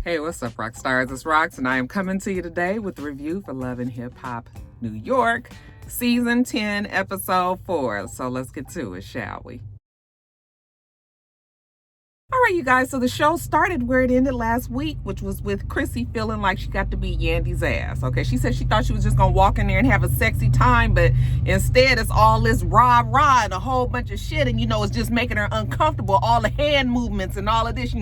Hey, what's up, rock stars? It's Rox, and I am coming to you today with a review for Love and Hip Hop New York, Season 10, Episode 4. So let's get to it, shall we? All right, you guys, so the show started where it ended last week, which was with Chrissy feeling like she got to beat Yandy's ass, okay? She said she thought she was just going to walk in there and have a sexy time, but instead it's all this rah-rah and a whole bunch of shit, and, it's just making her uncomfortable, all the hand movements and all of this,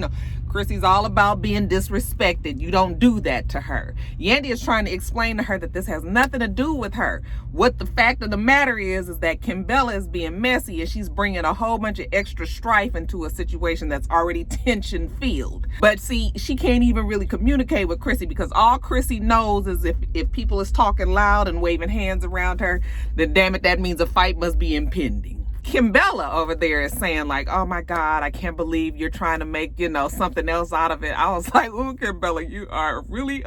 Chrissy's all about being disrespected. You don't do that to her. Yandy is trying to explain to her that this has nothing to do with her. What the fact of the matter is that Kimbella is being messy and she's bringing a whole bunch of extra strife into a situation that's already tension-filled. But see, she can't even really communicate with Chrissy because all Chrissy knows is if people is talking loud and waving hands around her, then damn it, that means a fight must be impending. Kimbella over there is saying like, oh my God, I can't believe you're trying to make, something else out of it. I was like, ooh, Kimbella, you are really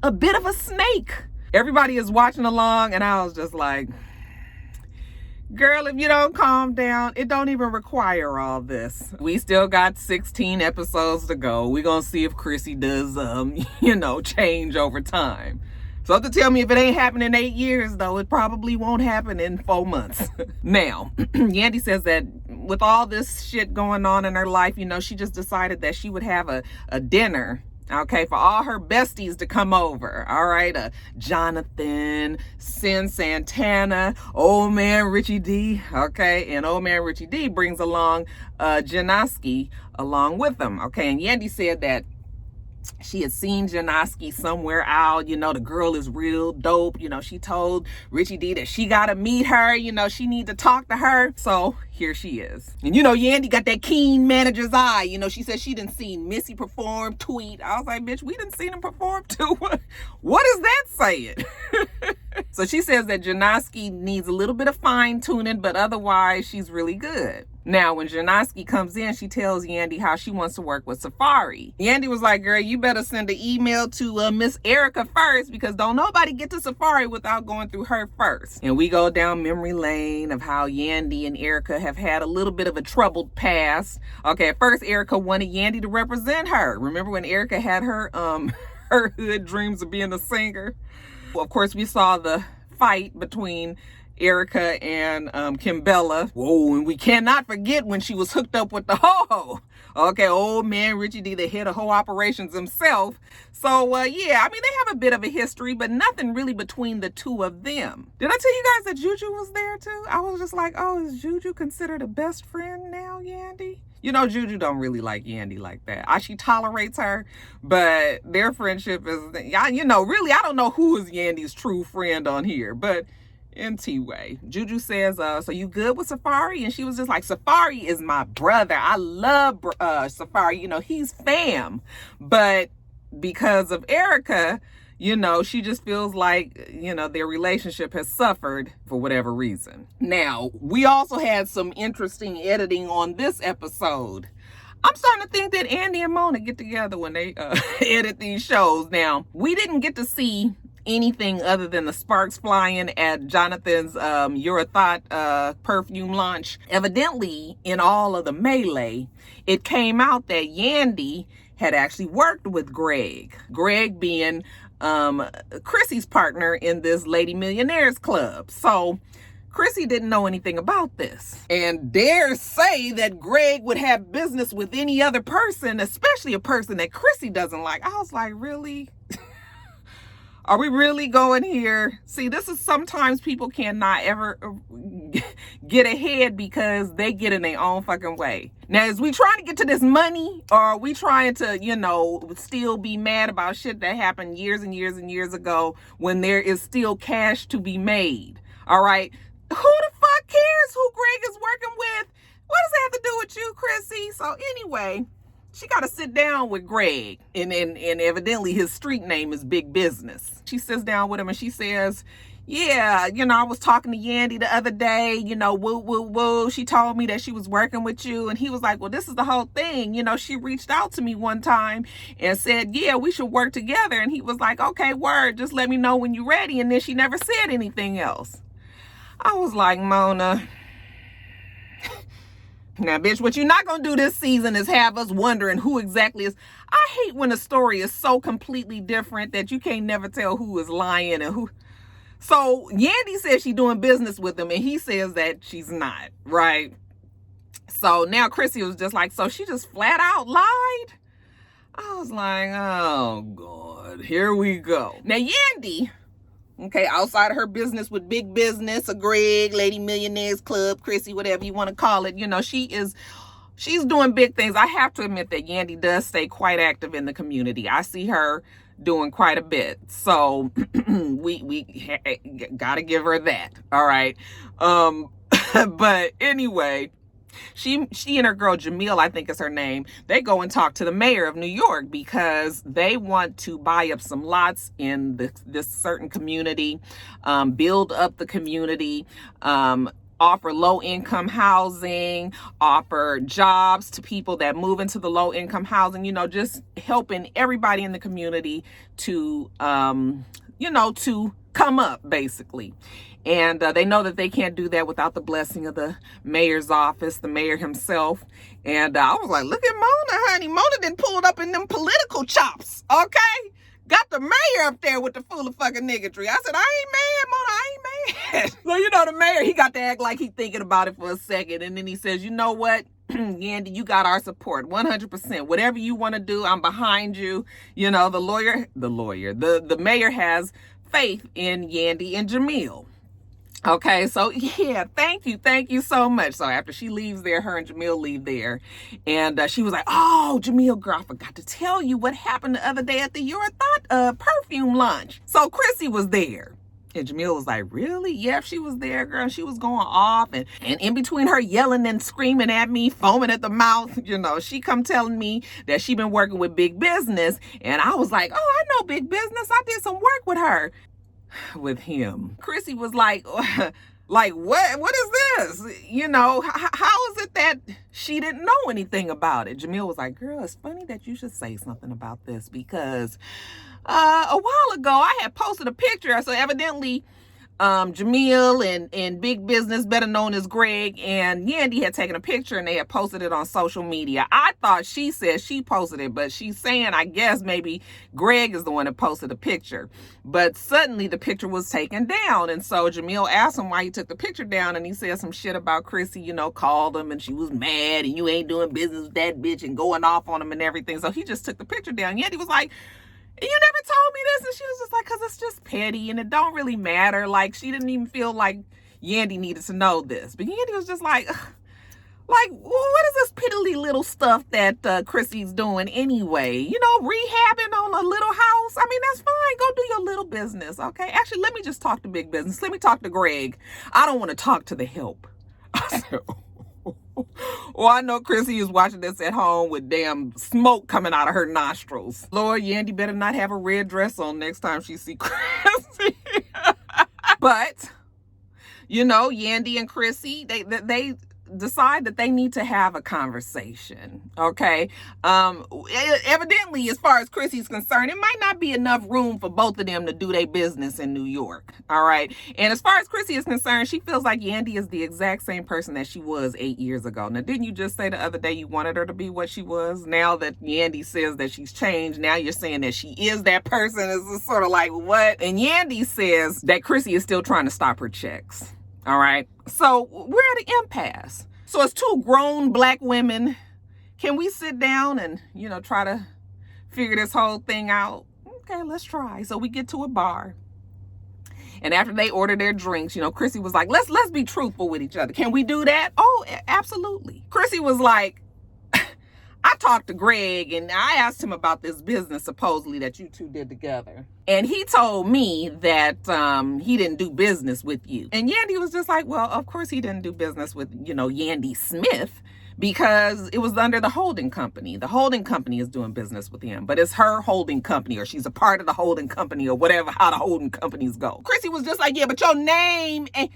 a bit of a snake. Everybody is watching along and I was just like, girl, if you don't calm down, it don't even require all this. We still got 16 episodes to go. We're going to see if Chrissy does, change over time. So to tell me if it ain't happened in 8 years, though, it probably won't happen in 4 months. Now, Yandy says that with all this shit going on in her life, she just decided that she would have a dinner, okay, for all her besties to come over, all right? Jonathan, Sin Santana, old man Richie D, okay? And old man Richie D brings along Janoski along with them, okay? And Yandy said that she had seen Janoski somewhere out, the girl is real dope. She told Richie D that she got to meet her, she need to talk to her. So here she is. And Yandy got that keen manager's eye. She said she didn't see Missy perform, tweet. I was like, bitch, we didn't see him perform too. What is that saying? So she says that Janoski needs a little bit of fine tuning, but otherwise she's really good. Now, when Janoski comes in, she tells Yandy how she wants to work with Safari. Yandy was like, girl, you better send an email to Miss Erica first because don't nobody get to Safari without going through her first. And we go down memory lane of how Yandy and Erica have had a little bit of a troubled past. Okay, at first, Erica wanted Yandy to represent her. Remember when Erica had her, her hood dreams of being a singer? Well, of course, we saw the fight between Erica and Kimbella. Whoa, and we cannot forget when she was hooked up with the ho-ho. Okay, old man Richie D, the head of ho operations himself. So, yeah, they have a bit of a history, but nothing really between the two of them. Did I tell you guys that Juju was there too? I was just like, oh, is Juju considered a best friend now, Yandy? Juju don't really like Yandy like that. She tolerates her, but their friendship is, really, I don't know who is Yandy's true friend on here, but anyway, Juju says, so you good with Safari? And she was just like, Safari is my brother. I love Safari. He's fam. But because of Erica, she just feels like, their relationship has suffered for whatever reason. Now, we also had some interesting editing on this episode. I'm starting to think that Andy and Mona get together when they edit these shows. Now, we didn't get to see anything other than the sparks flying at Jonathan's You're a Thought perfume launch. Evidently, in all of the melee, it came out that Yandy had actually worked with Greg. Greg being Chrissy's partner in this Lady Millionaires Club. So Chrissy didn't know anything about this and dare say that Greg would have business with any other person, especially a person that Chrissy doesn't like. I was like, really? Are we really going here? See, this is sometimes people cannot ever get ahead because they get in their own fucking way. Now, is we trying to get to this money or are we trying to, still be mad about shit that happened years and years and years ago when there is still cash to be made? All right. Who the fuck cares who Greg is working with? What does that have to do with you, Chrissy? So anyway, she got to sit down with Greg, and evidently his street name is Big Business. She sits down with him and she says, yeah, I was talking to Yandy the other day, woo, woo, woo. She told me that she was working with you. And he was like, well, this is the whole thing. She reached out to me one time and said, yeah, we should work together. And he was like, okay, word, just let me know when you're ready. And then she never said anything else. I was like, Mona, Now, bitch, what you're not going to do this season is have us wondering who exactly is. I hate when a story is so completely different that you can't never tell who is lying and who. So Yandy says she's doing business with him, and he says that she's not, right? So now Chrissy was just like, so she just flat out lied? I was like, oh, God, here we go. Now, Yandy, okay, outside of her business with Big Business, a Greg, Lady Millionaires Club, Chrissy, whatever you want to call it, you know, she's doing big things. I have to admit that Yandy does stay quite active in the community. I see her doing quite a bit. So we got to give her that. All right. But anyway, she and her girl Jamil, I think is her name, they go and talk to the mayor of New York because they want to buy up some lots in this certain community, build up the community, offer low-income housing, offer jobs to people that move into the low-income housing, you know, just helping everybody in the community to, you know, to come up, basically. And they know that they can't do that without the blessing of the mayor's office, the mayor himself. And I was like, look at Mona, honey. Mona done pulled up in them political chops, okay? Got the mayor up there with the full of fucking niggardry. I said, I ain't mad, Mona, I ain't mad. So, you know, the mayor, he got to act like he thinking about it for a second. And then he says, you know what? Yandy, you got our support 100%. Whatever you want to do, I'm behind you. You know, the mayor has faith in Yandy and Jamil. Okay, so yeah, thank you so much. So after she leaves there, her and Jamil leave there, and she was like, oh, Jamil, girl, I forgot to tell you what happened the other day at the Your Thought perfume launch. So Chrissy was there. And Jamil was like, really? Yeah, she was there, girl. She was going off. And in between her yelling and screaming at me, foaming at the mouth, you know, she come telling me that she been working with Big Business. And I was like, oh, I know Big Business. I did some work with her. With him. Chrissy was like, what is this? You know, how is it that she didn't know anything about it? Jamil was like, girl, it's funny that you should say something about this because a while ago I had posted a picture. So evidently Jamil and Big Business, better known as Greg, and Yandy had taken a picture and they had posted it on social media. I thought she said she posted it, but she's saying, I guess maybe Greg is the one that posted the picture. But suddenly the picture was taken down. And so Jamil asked him why he took the picture down, and he said some shit about Chrissy, you know, called him and she was mad and you ain't doing business with that bitch and going off on him and everything. So he just took the picture down. Yandy was like, you never told me this. And she was just like, because it's just petty and it don't really matter. Like, she didn't even feel like Yandy needed to know this. But Yandy was just like, what is this piddly little stuff that Chrissy's doing anyway? You know, rehabbing on a little house. I mean, that's fine. Go do your little business, okay? Actually, let me just talk to Big Business. Let me talk to Greg. I don't want to talk to the help. I said, well, I know Chrissy is watching this at home with damn smoke coming out of her nostrils. Lord, Yandy better not have a red dress on next time she see Chrissy. But, you know, Yandy and Chrissy, they decide that they need to have a conversation, okay? Evidently, as far as Chrissy's concerned, it might not be enough room for both of them to do their business in New York, all right? And as far as Chrissy is concerned, she feels like Yandy is the exact same person that she was 8 years ago. Now, didn't you just say the other day you wanted her to be what she was? Now that Yandy says that she's changed, now you're saying that she is that person. It's sort of like, what? And Yandy says that Chrissy is still trying to stop her checks. All right. So we're at an impasse. So as two grown black women, can we sit down and, you know, try to figure this whole thing out? Okay, let's try. So we get to a bar. And after they order their drinks, you know, Chrissy was like, let's be truthful with each other. Can we do that? Oh, absolutely. Chrissy was like, I talked to Greg and I asked him about this business supposedly that you two did together. And he told me that he didn't do business with you. And Yandy was just like, well, of course he didn't do business with, you know, Yandy Smith because it was under the holding company. The holding company is doing business with him, but it's her holding company or she's a part of the holding company or whatever, how the holding companies go. Chrissy was just like, yeah, but your name and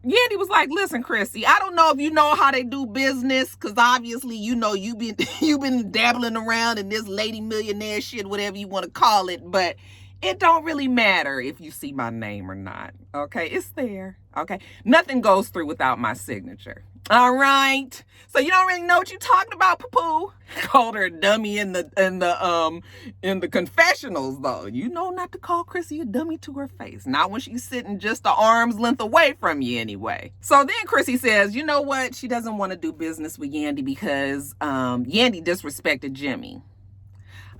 Yandy was like, listen, Chrissy, I don't know if you know how they do business, because obviously, you know, you've been dabbling around in this lady millionaire shit, whatever you want to call it, but it don't really matter if you see my name or not, okay? It's there, okay? Nothing goes through without my signature, All right. So you don't really know what you're talking about, poo-poo. Called her a dummy in the confessionals, though. You know not to call Chrissy a dummy to her face. Not when she's sitting just an arm's length away from you anyway. So then Chrissy says, you know what? She doesn't want to do business with Yandy because Yandy disrespected Jimmy.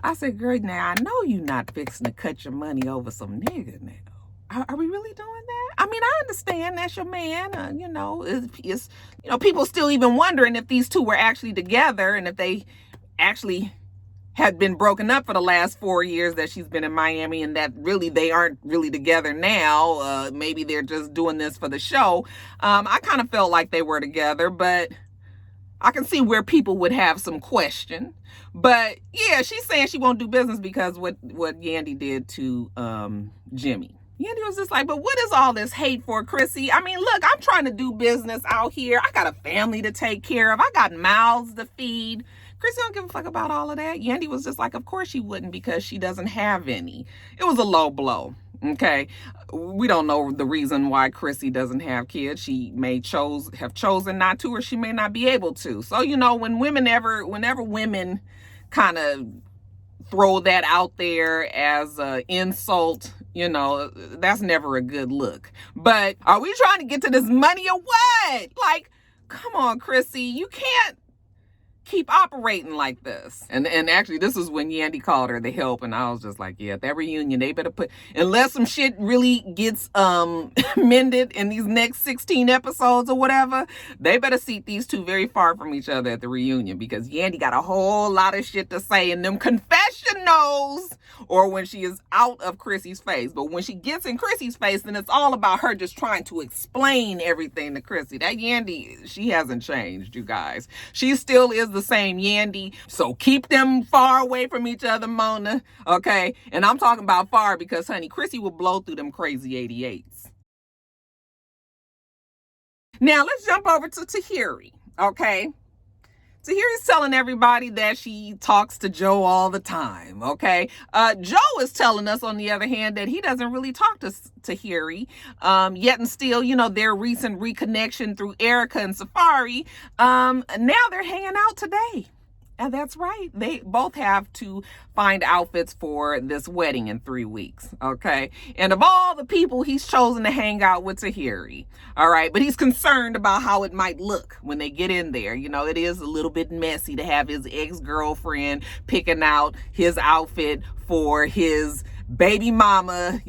I said, girl, now I know you not fixing to cut your money over some nigga now. Are we really doing that? I mean, I understand that's your man. You know, it's people still even wondering if these two were actually together and if they actually had been broken up for the last 4 years that she's been in Miami, and that really they aren't really together now. Maybe they're just doing this for the show. I kind of felt like they were together, but I can see where people would have some question. But yeah, she's saying she won't do business because what Yandy did to Jimmy. Yandy was just like, but what is all this hate for, Chrissy? I mean, look, I'm trying to do business out here. I got a family to take care of. I got mouths to feed. Chrissy don't give a fuck about all of that. Yandy was just like, of course she wouldn't because she doesn't have any. It was a low blow. Okay. We don't know the reason why Chrissy doesn't have kids. She may have chosen not to, or she may not be able to. So, whenever women kind of throw that out there as an insult, that's never a good look. But are we trying to get to this money or what? Like, come on, Chrissy, you can't keep operating like this. And actually, this is when Yandy called her the help, and I was just like, yeah, that reunion, they better unless some shit really gets mended in these next 16 episodes or whatever, they better seat these two very far from each other at the reunion, because Yandy got a whole lot of shit to say in them confessionals, or when she is out of Chrissy's face. But when she gets in Chrissy's face, then it's all about her just trying to explain everything to Chrissy. That Yandy, she hasn't changed, you guys. She still is the same Yandy. So keep them far away from each other, Mona. Okay? And I'm talking about far because, honey, Chrissy will blow through them crazy 88s. Now, let's jump over to Tahiri. Okay? Tahiri's telling everybody that she talks to Joe all the time, okay? Joe is telling us, on the other hand, that he doesn't really talk to Tahiri. Yet and still, their recent reconnection through Erica and Safari, now they're hanging out today. And that's right. They both have to find outfits for this wedding in 3 weeks, okay? And of all the people, he's chosen to hang out with Tahiri, all right? But he's concerned about how it might look when they get in there. It is a little bit messy to have his ex-girlfriend picking out his outfit for his baby mama,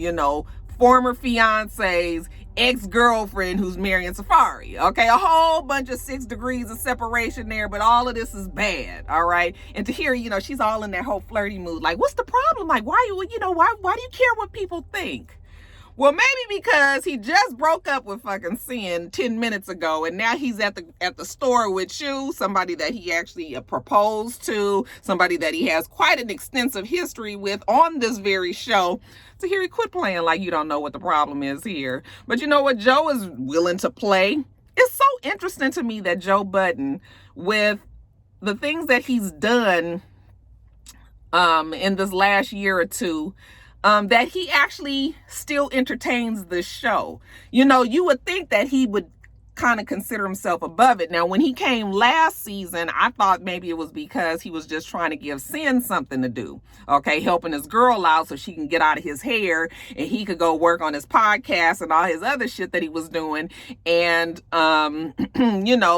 former fiance's ex-girlfriend who's marrying Safari. Okay, a whole bunch of 6 degrees of separation there, but all of this is bad. All right. And Tahiri, she's all in that whole flirty mood. Like, what's the problem? Like, why do you care what people think? Well, maybe because he just broke up with fucking Sin 10 minutes ago, and now he's at the store with Shu, somebody that he actually proposed to, somebody that he has quite an extensive history with on this very show. Tahiri, quit playing like you don't know what the problem is here. But you know what? Joe is willing to play. It's so interesting to me that Joe Budden, with the things that he's done in this last year or two, that he actually still entertains this show. You would think that he would kind of consider himself above it. Now, when he came last season, I thought maybe it was because he was just trying to give Sin something to do. Okay, helping his girl out so she can get out of his hair and he could go work on his podcast and all his other shit that he was doing. And,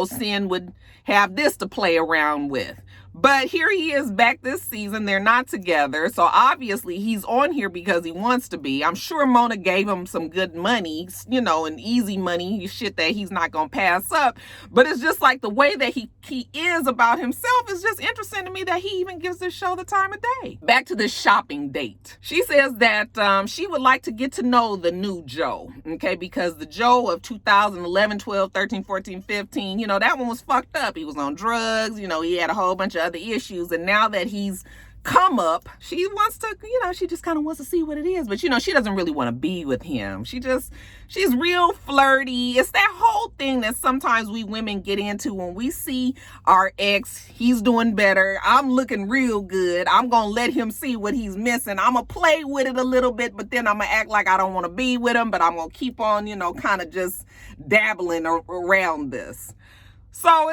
Sin would have this to play around with. But here he is back this season. They're not together. So obviously he's on here because he wants to be. I'm sure Mona gave him some good money, and easy money, shit that he's not going to pass up. But it's just like the way that he is about himself is just interesting to me, that he even gives this show the time of day. Back to this shopping date. She says that she would like to get to know the new Joe, okay? Because the Joe of 2011, 12, 13, 14, 15, that one was fucked up. He was on drugs, he had a whole bunch of other issues, and now that he's come up, she wants to, she just kind of wants to see what it is. But she doesn't really want to be with him. She's real flirty. It's that whole thing that sometimes we women get into when we see our ex, he's doing better, I'm looking real good, I'm gonna let him see what he's missing, I'm gonna play with it a little bit, but then I'm gonna act like I don't want to be with him, but I'm gonna keep on, kind of just dabbling around this. So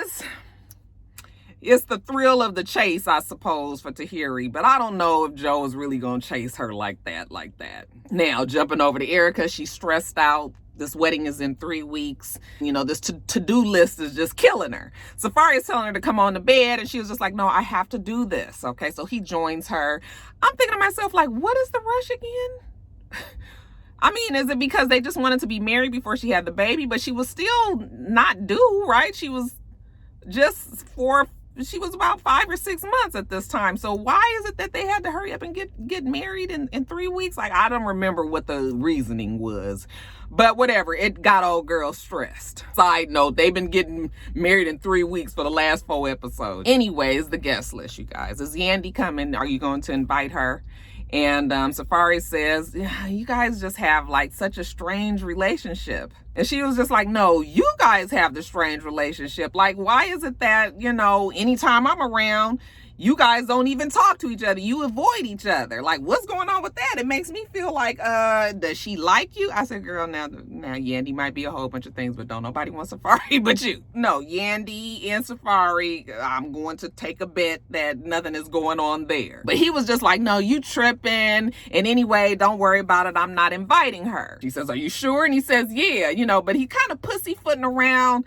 it's the thrill of the chase, I suppose, for Tahiri, but I don't know if Joe is really gonna chase her like that. Now, jumping over to Erica, she's stressed out. This wedding is in 3 weeks. You know, this to-do list is just killing her. Safari is telling her to come on the bed, and she was just like, no, I have to do this. Okay, so he joins her. I'm thinking to myself, like, what is the rush again? I mean, is it because they just wanted to be married before she had the baby? But she was still not due, right? She was just she was about 5 or 6 months at this time. So why is it that they had to hurry up and get married in 3 weeks? Like, I don't remember what the reasoning was, but whatever. It got old girl stressed. Side note, they've been getting married in 3 weeks for the last 4 episodes. Anyways, the guest list, you guys. Is Yandy coming? Are you going to invite her? And Safari says, yeah, you guys just have like such a strange relationship. And she was just like, no, you guys have the strange relationship. Like, why is it that, you know, anytime I'm around, you guys don't even talk to each other. You avoid each other. Like, what's going on with that? It makes me feel like, does she like you? I said, girl, now Yandy might be a whole bunch of things, but don't nobody want Safari but you. No, Yandy and Safari, I'm going to take a bet that nothing is going on there. But he was just like, no, you tripping. And anyway, don't worry about it. I'm not inviting her. She says, are you sure? And he says, yeah, you know, but he kind of pussyfooting around.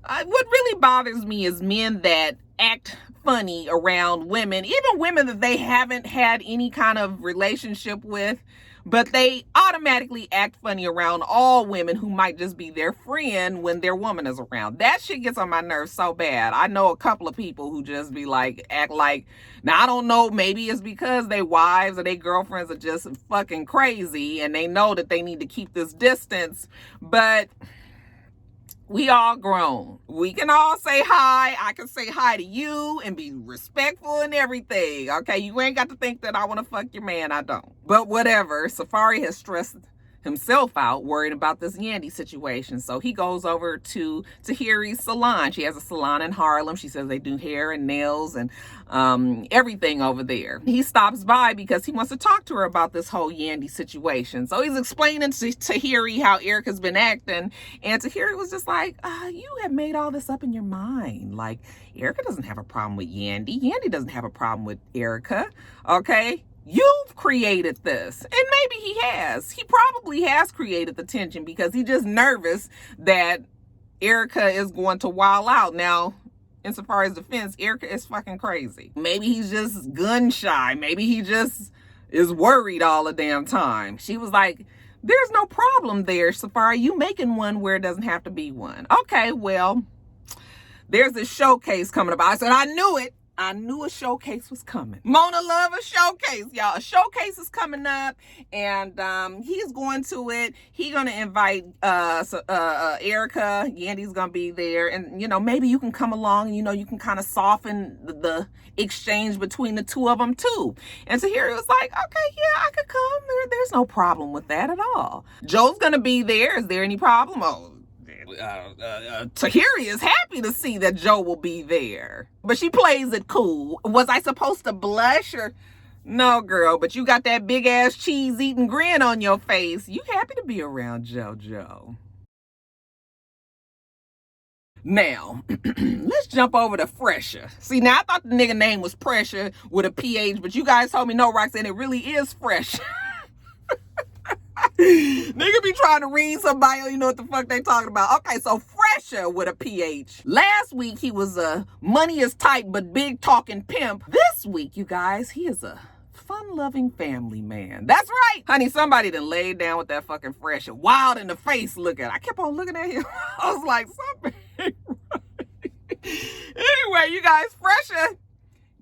What really bothers me is men that act funny around women, even women that they haven't had any kind of relationship with, but they automatically act funny around all women who might just be their friend when their woman is around. That shit gets on my nerves so bad. I know a couple of people who just be like, act like, now I don't know, maybe it's because their wives or their girlfriends are just fucking crazy and they know that they need to keep this distance, but we all grown. We can all say hi. I can say hi to you and be respectful and everything. Okay, you ain't got to think that I want to fuck your man. I don't. But whatever. Safari has stressed himself out worried about this Yandy situation. So he goes over to Tahiri's salon. She has a salon in Harlem. She says they do hair and nails and everything over there. He stops by because he wants to talk to her about this whole Yandy situation. So he's explaining to Tahiri how Erica's been acting, and Tahiri was just like, you have made all this up in your mind. Like, Erica doesn't have a problem with Yandy. Yandy doesn't have a problem with Erica. Okay? You've created this. And maybe he has. He probably has created the tension because he's just nervous that Erica is going to wild out. Now, in Safari's defense, Erica is fucking crazy. Maybe he's just gun shy. Maybe he just is worried all the damn time. She was like, there's no problem there, Safari. You making one where it doesn't have to be one. Okay, well, there's a showcase coming up. I said, I knew it. I knew a showcase was coming. Mona love a showcase, y'all. A showcase is coming up, and he's going to it. He's gonna invite Erica. Yandy's gonna be there, and you know, maybe you can come along. And, you know, you can kind of soften the exchange between the two of them too. And so here it was like, okay, yeah, I could come. There's no problem with that at all. Joe's gonna be there. Is there any problem? Oh, Tahiri is happy to see that Joe will be there, but she plays it cool. Was I supposed to blush or no, girl? But you got that big ass cheese eating grin on your face. You happy to be around JoJo. Now, let's jump over to Fresher. See, now I thought the nigga name was Pressure with a PH, but you guys told me no, Roxanne, it really is Fresh. Nigga be trying to read somebody, you know what the fuck they talking about. Okay, so Fresher with a PH. Last week, he was a money is tight but big talking pimp. This week, you guys, he is a fun-loving family man. That's right. Honey, somebody done laid down with that fucking Fresher. Wild in the face looking. I kept on looking at him. I was like, something ain't right. Anyway, you guys, Fresher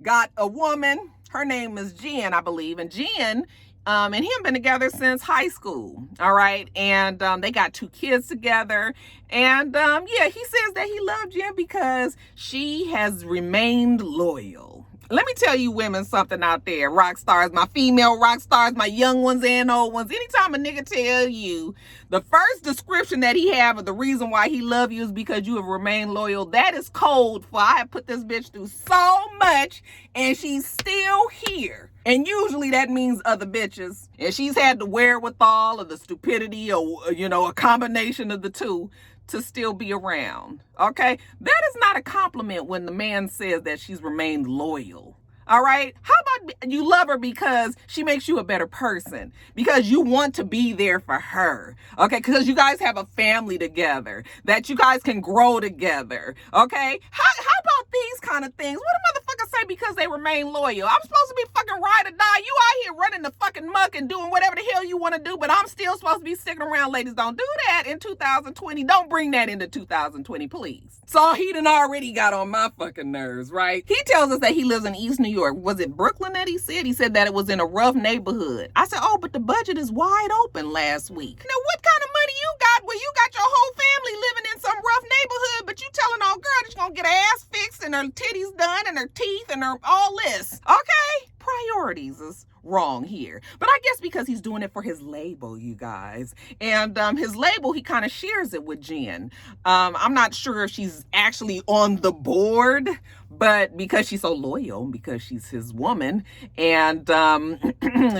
got a woman. Her name is Jen, I believe. And Jen and him been together since high school, all right? And they got 2 kids together. And yeah, he says that he loved Jen because she has remained loyal. Let me tell you women something out there, rock stars, my female rock stars, my young ones and old ones. Anytime a nigga tell you the first description that he have of the reason why he love you is because you have remained loyal, that is code for I have put this bitch through so much and she's still here. And usually that means other bitches. And she's had the wherewithal or the stupidity or, you know, a combination of the two to still be around. Okay? That is not a compliment when the man says that she's remained loyal. All right. How about you love her because she makes you a better person, because you want to be there for her. Okay. Because you guys have a family together, that you guys can grow together. Okay. How about these kind of things? What do motherfuckers say because they remain loyal? I'm supposed to be fucking ride or die. You out here running the fucking muck and doing whatever the hell you want to do, but I'm still supposed to be sticking around. Ladies, don't do that in 2020. Don't bring that into 2020, please. So he done already got on my fucking nerves, right? He tells us that he lives in East New York. Was it Brooklyn that he said? He said that it was in a rough neighborhood. I said, oh, but the budget is wide open last week. Now, what kind of money you got where you got your whole family living in some rough neighborhood, but you telling old girl that she's gonna get her ass fixed and her titties done and her teeth and her all this? Okay? Priorities is wrong here. But I guess because he's doing it for his label, you guys. And his label, he kind of shares it with Jen. I'm not sure if she's actually on the board, but because she's so loyal, because she's his woman, and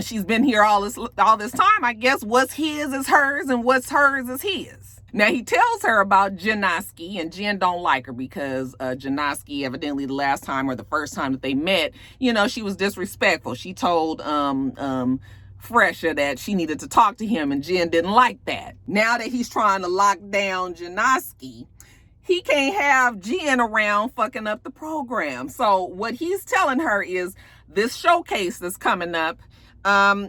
she's been here all this time, I guess what's his is hers and what's hers is his. Now, he tells her about Janoski, and Jen don't like her because Janoski, evidently the last time or the first time that they met, you know, she was disrespectful. She told Fresha that she needed to talk to him, and Jen didn't like that. Now that he's trying to lock down Janoski, he can't have Jen around fucking up the program. So what he's telling her is this showcase that's coming up,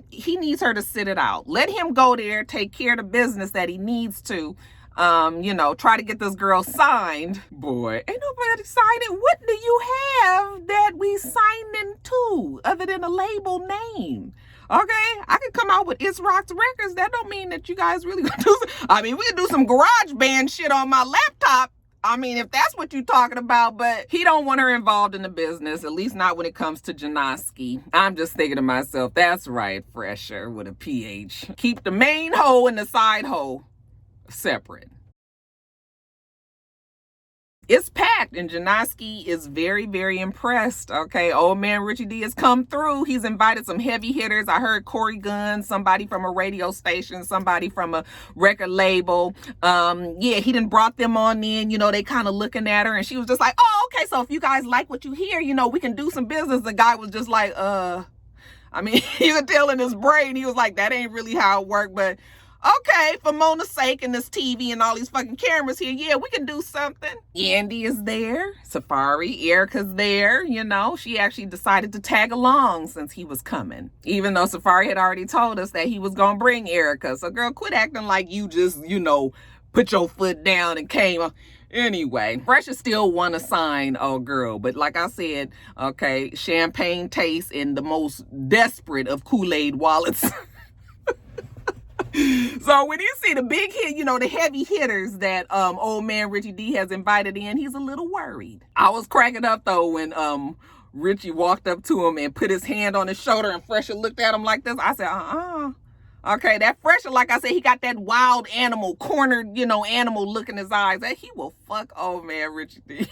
he needs her to sit it out. Let him go there, take care of the business that he needs to, you know, try to get this girl signed. Boy, ain't nobody signing. What do you have that we signed into other than a label name? Okay, I could come out with itsrox records. That don't mean that you guys really gonna do some, I mean, we could do some garage band shit on my laptop. I mean, if that's what you're talking about, but he don't want her involved in the business, at least not when it comes to Janoski. I'm just thinking to myself, that's right, Fresher with a PH. Keep the main hoe and the side hoe separate. It's packed, and Janoski is very, very impressed. Okay, old man Richie D has come through. He's invited some heavy hitters. I heard Corey Gunn, somebody from a radio station, somebody from a record label. Yeah, he done brought them on in. You know, they kind of looking at her, and she was just like, oh, okay, so if you guys like what you hear, you know, we can do some business. The guy was just like, I mean, you could tell in his brain, he was like, that ain't really how it worked, but okay, for Mona's sake and this TV and all these fucking cameras here, yeah, we can do something. Andy is there. Safari, Erica's there. You know, she actually decided to tag along since he was coming, even though Safari had already told us that he was going to bring Erica. So, girl, quit acting like you just, you know, put your foot down and came. Anyway, Fresha still want to sign old girl, but like I said, okay, champagne taste in the most desperate of Kool-Aid wallets. So when you see the big hit, you know, the heavy hitters that old man Richie D has invited in, he's a little worried. I was cracking up though when Richie walked up to him and put his hand on his shoulder, and Fresha looked at him like this. I said, okay, that Fresha, like I said, he got that wild animal, cornered, you know, animal look in his eyes. That he will fuck old man Richie D.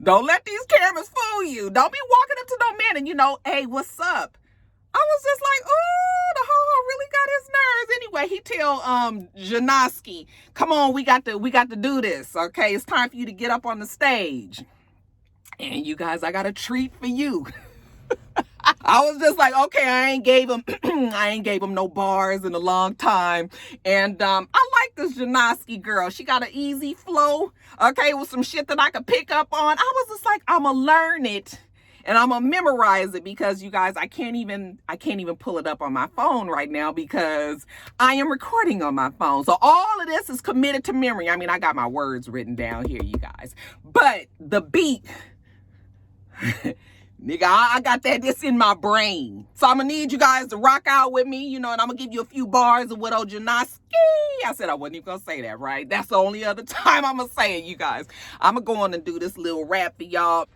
Don't let these cameras fool you. Don't be walking up to no man and, you know, hey, what's up? I was just like, oh, the ho-ho really got his nerves. Anyway, he tell Janoski, come on, we got to do this. Okay, it's time for you to get up on the stage. And you guys, I got a treat for you. I was just like, okay, I ain't gave him no bars in a long time. And I like this Janoski girl. She got an easy flow, okay, with some shit that I could pick up on. I was just like, I'ma learn it. And I'm gonna memorize it because you guys, I can't even pull it up on my phone right now because I am recording on my phone. So all of this is committed to memory. I mean, I got my words written down here, you guys. But the beat, nigga, I got that just in my brain. So I'm gonna need you guys to rock out with me, you know, and I'm gonna give you a few bars of what old Janoski. I said I wasn't even gonna say that, right? That's the only other time I'm gonna say it, you guys. I'm gonna go on and do this little rap for y'all.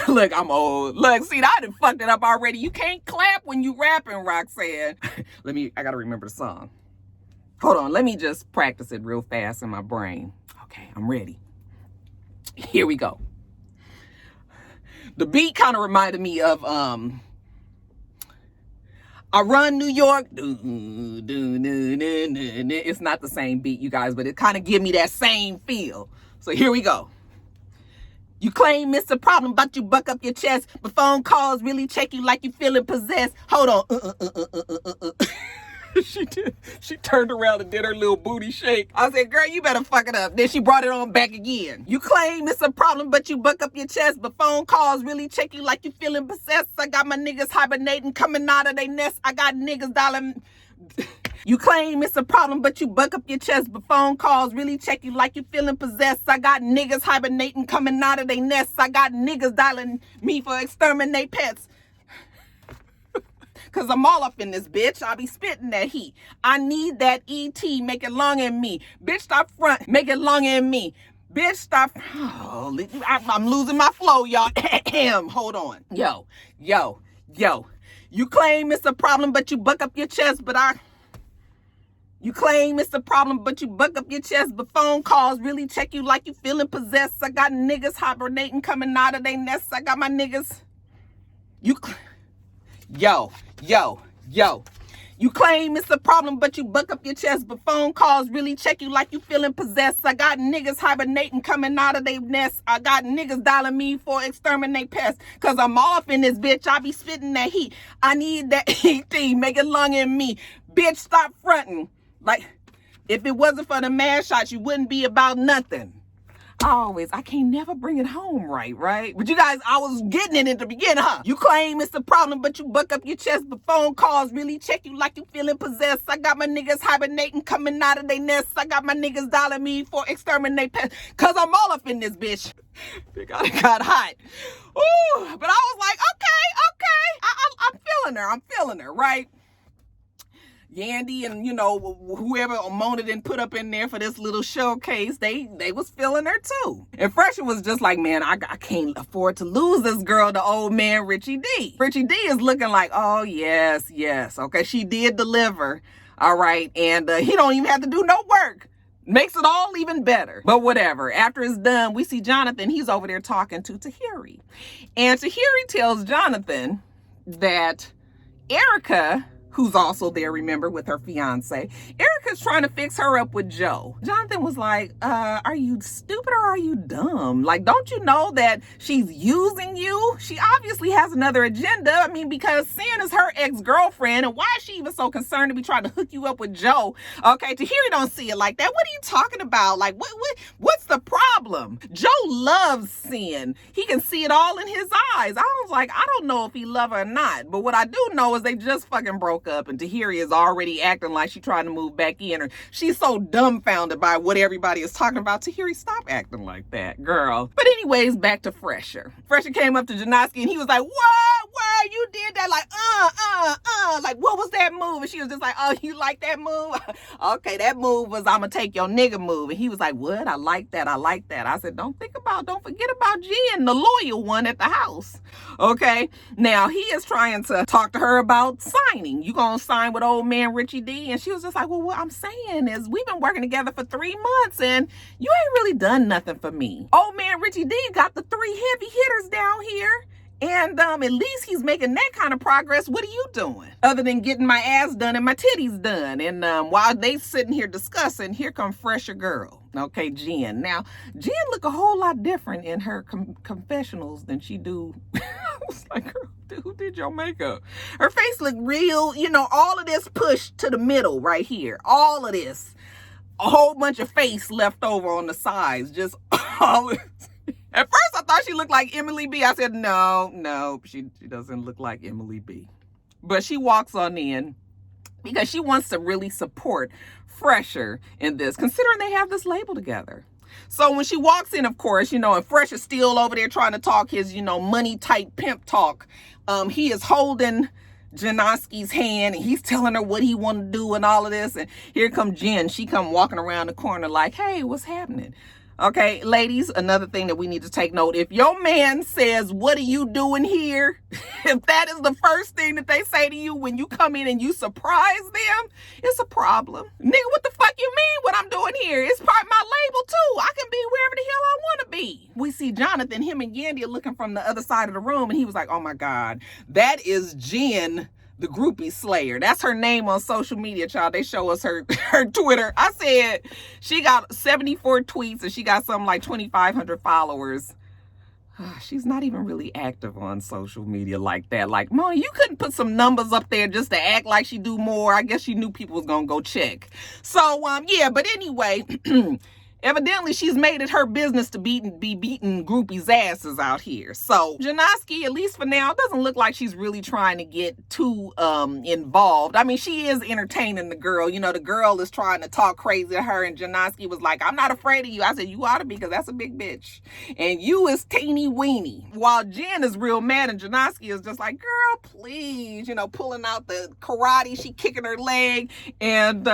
Look, I'm old. Look, see, I done fucked it up already. You can't clap when you rapping, Roxanne. I gotta remember the song. Hold on, let me just practice it real fast in my brain. Okay, I'm ready. Here we go. The beat kind of reminded me of, I run New York. It's not the same beat, you guys, but it kind of give me that same feel. So here we go. You claim it's a problem, but you buck up your chest. But phone calls really check you like you feeling possessed. Hold on. She turned around and did her little booty shake. I said, girl, you better fuck it up. Then she brought it on back again. You claim it's a problem, but you buck up your chest. But phone calls really check you like you feeling possessed. I got my niggas hibernating, coming out of their nest. I got niggas dialing. You claim it's a problem, but you buck up your chest. But phone calls really check you like you feeling possessed. I got niggas hibernating, coming out of their nests. I got niggas dialing me for exterminate pets. Cause I'm all up in this bitch. I be spitting that heat. I need that ET, make it long in me. Bitch, stop front, make it long in me. Bitch, stop. Oh, I'm losing my flow, y'all. Hold on. Yo. You claim it's a problem, but you buck up your chest, You claim it's a problem, but you buck up your chest. But phone calls really check you like you feeling possessed. I got niggas hibernating, coming out of their nests. I got my niggas. Yo. You claim it's a problem, but you buck up your chest. But phone calls really check you like you feeling possessed. I got niggas hibernating, coming out of their nests. I got niggas dialing me for exterminate pests. Cause I'm off in this bitch. I be spitting that heat. I need that ET, make it long in me. Bitch, stop fronting. Like, if it wasn't for the mad shots, you wouldn't be about nothing. I can't never bring it home right? But you guys, I was getting it in the beginning, huh? You claim it's a problem, but you buck up your chest. But phone calls really check you like you feeling possessed. I got my niggas hibernating, coming out of their nests. I got my niggas dialing me for exterminate pests. Cause I'm all up in this bitch. It got hot. Ooh, but I was like, okay. I'm feeling her, right? Yandy and, whoever Mona and put up in there for this little showcase, they was feeling her too. And Fresher was just like, man, I can't afford to lose this girl to old man Richie D. Richie D is looking like, oh, yes. Okay, she did deliver. All right. And he don't even have to do no work. Makes it all even better. But whatever. After it's done, we see Jonathan. He's over there talking to Tahiri. And Tahiri tells Jonathan that Erica, who's also there, remember, with her fiance, Erica's trying to fix her up with Joe. Jonathan was like, are you stupid or are you dumb? Like, don't you know that she's using you? She obviously has another agenda. I mean, because Sin is her ex-girlfriend, and why is she even so concerned to be trying to hook you up with Joe? Okay, Tahiri don't see it like that. What are you talking about? Like, what's the problem? Joe loves Sin. He can see it all in his eyes. I was like, I don't know if he love her or not, but what I do know is they just fucking broke up, and Tahiri is already acting like she's trying to move back in, or she's so dumbfounded by what everybody is talking about. Tahiri, stop acting like that, girl. But anyways, back to Fresher. Fresher came up to Janoski and he was like, what? You did that? Like, like, what was that move? And she was just like, oh, you like that move? Okay, that move was I'ma take your nigga move. And he was like, what? I like that. I said, don't forget about Jen, the loyal one at the house. Okay, now he is trying to talk to her about signing. You gonna sign with old man Richie D? And she was just like, well, what I'm saying is we've been working together for 3 months and you ain't really done nothing for me. Old man Richie D got the 3 heavy hitters down here. And at least he's making that kind of progress. What are you doing? Other than getting my ass done and my titties done. And while they sitting here discussing, here come Fresher girl. Okay, Jen. Now, Jen look a whole lot different in her confessionals than she do. I was like, girl, who did your makeup? Her face look real, all of this pushed to the middle right here. All of this. A whole bunch of face left over on the sides. Just all of At first, I thought she looked like Emily B. I said, no, she doesn't look like Emily B. But she walks on in because she wants to really support Fresher in this, considering they have this label together. So when she walks in, of course, and Fresher's still over there trying to talk his, money type pimp talk. He is holding Janoski's hand and he's telling her what he want to do and all of this. And here comes Jen. She come walking around the corner like, hey, what's happening? Okay, ladies, another thing that we need to take note. If your man says, what are you doing here? If that is the first thing that they say to you when you come in and you surprise them, it's a problem. Nigga, what the fuck you mean what I'm doing here? It's part of my label too. I can be wherever the hell I want to be. We see Jonathan, him and Yandy are looking from the other side of the room and he was like, oh my God, that is Jen, the groupie slayer. That's her name on social media, child. They show us her Twitter. I said she got 74 tweets and she got something like 2,500 followers. She's not even really active on social media like that. Like, Mona, you couldn't put some numbers up there just to act like she do more. I guess she knew people was gonna go check. So, yeah, but anyway, evidently she's made it her business to be beating groupies' asses out here. So Janoski, at least for now, doesn't look like she's really trying to get too involved. I mean, she is entertaining the girl. You know, the girl is trying to talk crazy to her, and Janoski was like, I'm not afraid of you. I said, you ought to be, because that's a big bitch. And you is teeny weeny. While Jen is real mad, and Janoski is just like, girl, please, you know, pulling out the karate, she kicking her leg, and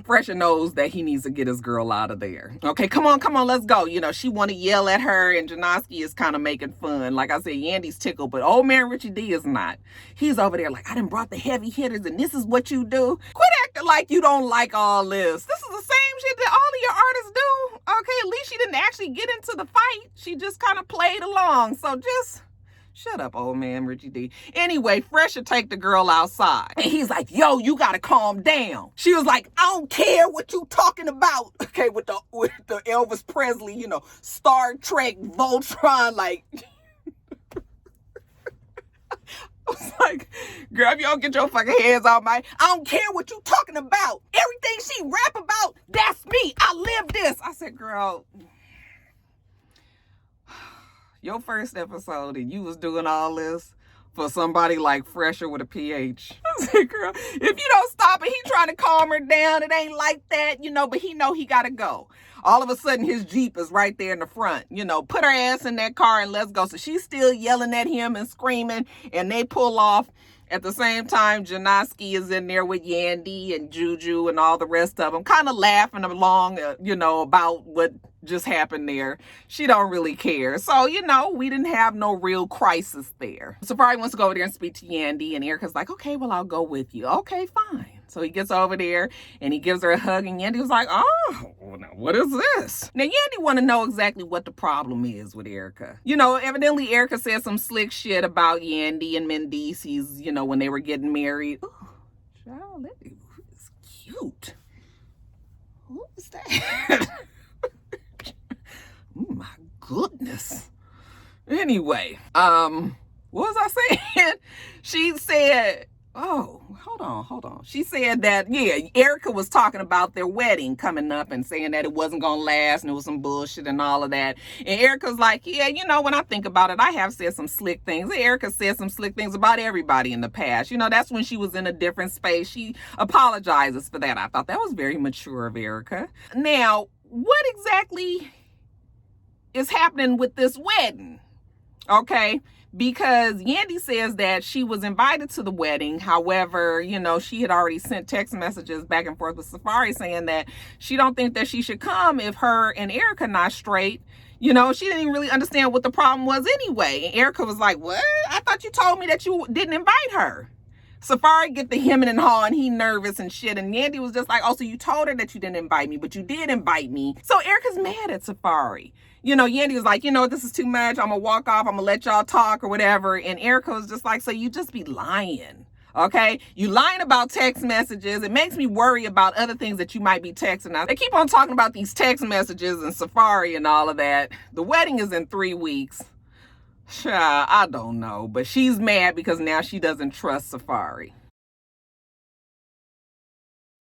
Fresher knows that he needs to get his girl out of there. Okay, come on, let's go. You know, she want to yell at her, and Janoski is kind of making fun. Like I said, Yandy's tickled, but old man Richie D is not. He's over there like, I done brought the heavy hitters, and this is what you do. Quit acting like you don't like all this. This is the same shit that all of your artists do. Okay, at least she didn't actually get into the fight. She just kind of played along. So just shut up, old man Richie D. Anyway, Fresher take the girl outside. And he's like, yo, you gotta calm down. She was like, I don't care what you talking about. Okay, with the Elvis Presley, you know, Star Trek, Voltron, like. I was like, girl, if you don't get your fucking hands off my, I don't care what you talking about. Everything she rap about, that's me. I live this. I said, girl, your first episode and you was doing all this for somebody like Fresher with a PH. I said, girl, if you don't stop it, he trying to calm her down. It ain't like that, you know, but he know he gotta go. All of a sudden, his Jeep is right there in the front. You know, put her ass in that car and let's go. So she's still yelling at him and screaming, and they pull off. At the same time, Janoski is in there with Yandy and Juju and all the rest of them, kind of laughing along, you know, about what just happened there. She don't really care. So, you know, we didn't have no real crisis there. Safari wants to go over there and speak to Yandy, and Erica's like, okay, well, I'll go with you. Okay, fine. So he gets over there and he gives her a hug, and Yandy was like, oh, now what is this? Now, Yandy want to know exactly what the problem is with Erica. You know, evidently Erica said some slick shit about Yandy and Mendices, you know, when they were getting married. Oh, child, that is cute. Who is that? Oh, my goodness. Anyway, what was I saying? She said, oh, hold on. She said that, yeah, Erica was talking about their wedding coming up and saying that it wasn't going to last and it was some bullshit and all of that. And Erica's like, yeah, you know, when I think about it, I have said some slick things. Erica said some slick things about everybody in the past. You know, that's when she was in a different space. She apologizes for that. I thought that was very mature of Erica. Now, what exactly is happening with this wedding? Okay, because Yandy says that she was invited to the wedding. However, you know, she had already sent text messages back and forth with Safari saying that she don't think that she should come if her and Erica not straight. You know, she didn't even really understand what the problem was anyway. And Erica was like, what? I thought you told me that you didn't invite her. Safari get the hemming and hawing, he nervous and shit. And Yandy was just like, oh, so you told her that you didn't invite me, but you did invite me. So Erica's mad at Safari. You know, Yandy was like, you know, this is too much. I'm going to walk off. I'm going to let y'all talk or whatever. And Erica was just like, so you just be lying. Okay, you lying about text messages. It makes me worry about other things that you might be texting. Now, they keep on talking about these text messages and Safari and all of that. The wedding is in 3 weeks. I don't know, but she's mad because now she doesn't trust Safari.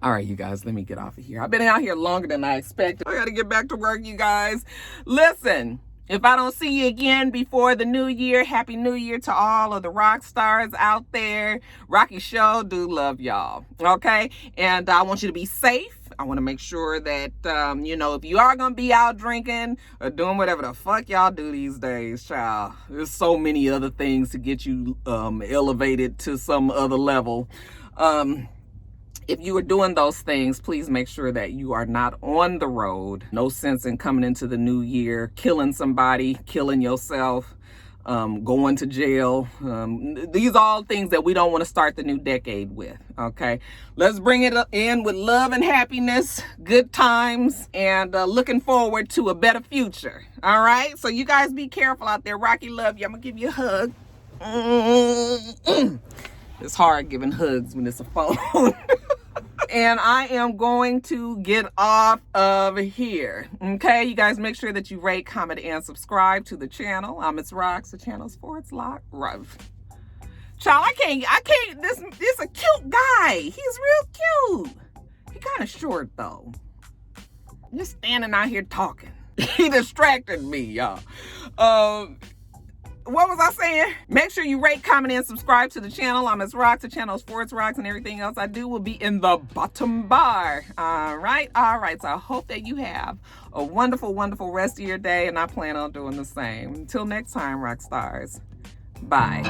All right, you guys, let me get off of here. I've been out here longer than I expected. I got to get back to work, you guys. Listen, if I don't see you again before the new year, Happy New Year to all of the rock stars out there. Rocky Show, do love y'all, okay? And I want you to be safe. I want to make sure that, you know, if you are going to be out drinking or doing whatever the fuck y'all do these days, child, there's so many other things to get you elevated to some other level. If you are doing those things, please make sure that you are not on the road. No sense in coming into the new year, killing somebody, killing yourself, going to jail. These are all things that we don't want to start the new decade with, okay? Let's bring it in with love and happiness, good times, and looking forward to a better future, all right? So you guys be careful out there. Rocky, love you. I'm going to give you a hug. It's hard giving hugs when it's a phone. And I am going to get off of here. Okay, you guys make sure that you rate, comment, and subscribe to the channel. I'm itsrox. The channel's /Rough. Child, I can't, this a cute guy. He's real cute. He kind of short though. Just standing out here talking. He distracted me, y'all. What was I saying? Make sure you rate, comment, and subscribe to the channel. I'm itsrox. The channel's /Rox, and everything else I do will be in the bottom bar. All right. So I hope that you have a wonderful, wonderful rest of your day, and I plan on doing the same. Until next time, rock stars. Bye.